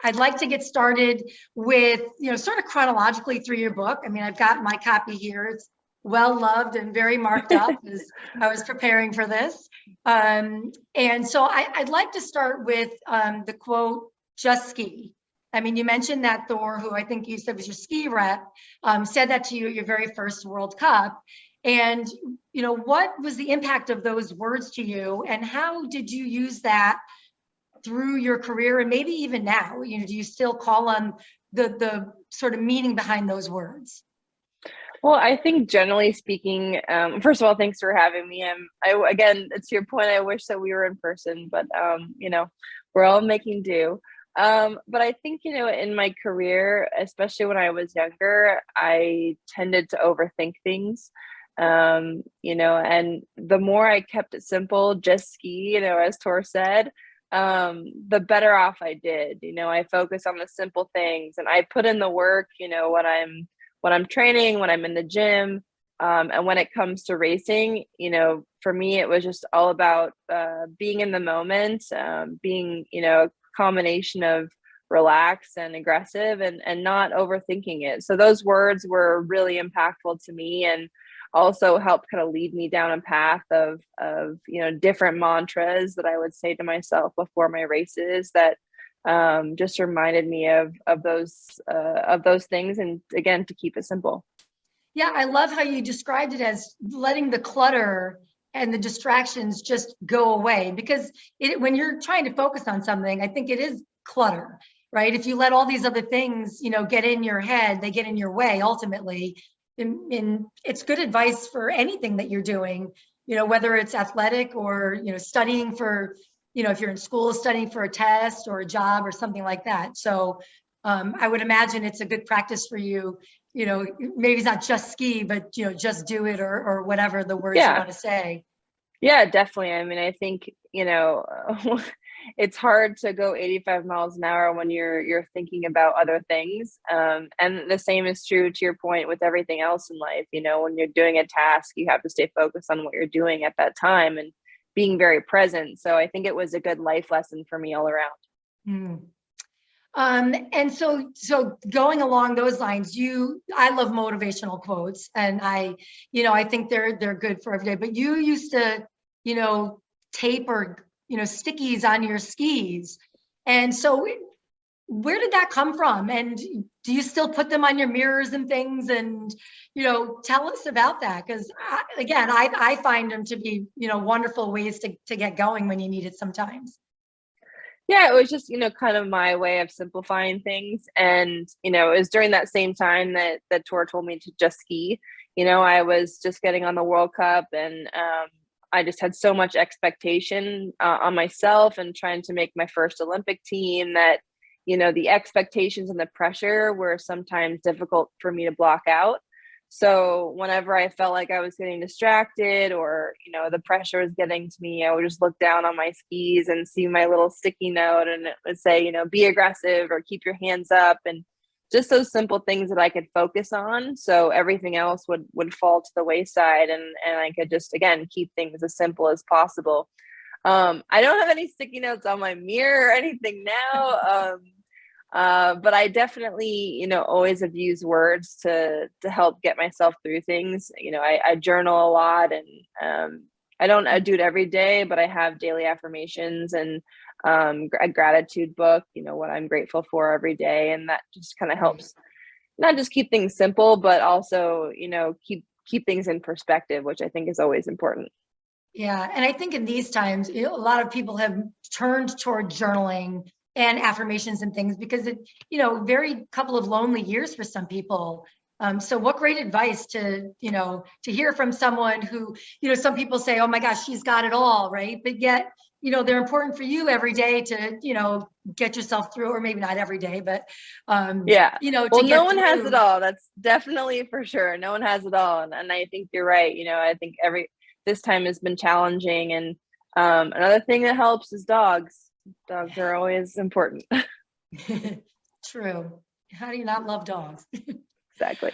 I'd like to get started with, sort of chronologically through your book. I mean, I've got my copy here. It's well loved and very marked up as I was preparing for this. And so I'd like to start with the quote, "Just ski." I mean, you mentioned that Thor, who I think you said was your ski rep, said that to you at your very first World Cup. And, what was the impact of those words to you, and how did you use that through your career, and maybe even now? Do you still call on the sort of meaning behind those words? Well, I think generally speaking, first of all, thanks for having me. Again, to your point, I wish that we were in person, but we're all making do. But I think, in my career, especially when I was younger, I tended to overthink things. And the more I kept it simple, just ski, as Tor said, the better off I did. I focus on the simple things, and I put in the work, when I'm training, when I'm in the gym, and when it comes to racing, for me, it was just all about being in the moment, being, a combination of relaxed and aggressive, and not overthinking it. So those words were really impactful to me, and also helped kind of lead me down a path of different mantras that I would say to myself before my races that just reminded me of those things, and again, to keep it simple. Yeah, I love how you described it as letting the clutter and the distractions just go away, because when you're trying to focus on something, I think it is clutter, right? If you let all these other things, get in your head, they get in your way ultimately. And it's good advice for anything that you're doing, whether it's athletic or, studying for, if you're in school studying for a test or a job or something like that. So I would imagine it's a good practice for you, maybe it's not just ski, but, just do it, or whatever the words you want to say. Yeah, definitely. I mean, I think, it's hard to go 85 miles an hour when you're thinking about other things. And the same is true, to your point, with everything else in life. When you're doing a task, you have to stay focused on what you're doing at that time and being very present. So I think it was a good life lesson for me all around. Mm. And so going along those lines, I love motivational quotes, and I think they're good for every day, but you used to, tape or, stickies on your skis. And so where did that come from? And do you still put them on your mirrors and things? And, tell us about that. Cause I find them to be, wonderful ways to get going when you need it sometimes. Yeah, it was just, kind of my way of simplifying things. And, it was during that same time that Tor told me to just ski. I was just getting on the World Cup, and I just had so much expectation on myself, and trying to make my first Olympic team, that, the expectations and the pressure were sometimes difficult for me to block out. So whenever I felt like I was getting distracted, or, the pressure was getting to me, I would just look down on my skis and see my little sticky note, and it would say, be aggressive, or keep your hands up, and just those simple things that I could focus on. So everything else would fall to the wayside, and I could just, again, keep things as simple as possible. I don't have any sticky notes on my mirror or anything now. But I definitely, always have used words to help get myself through things. I journal a lot, and I don't do it every day, but I have daily affirmations, and a gratitude book, what I'm grateful for every day. And that just kind of helps not just keep things simple, but also, keep things in perspective, which I think is always important. Yeah. And I think in these times, a lot of people have turned toward journaling and affirmations and things, because it, very couple of lonely years for some people. So what great advice to hear from someone who, some people say, oh my gosh, she's got it all, right? But yet, they're important for you every day to, get yourself through, or maybe not every day, but, Yeah. Well, to no get one has through. it all. That's definitely for sure. No one has it all. And I think you're right. I think this time has been challenging. And another thing that helps is dogs. Dogs are always important. True. How do you not love dogs? Exactly.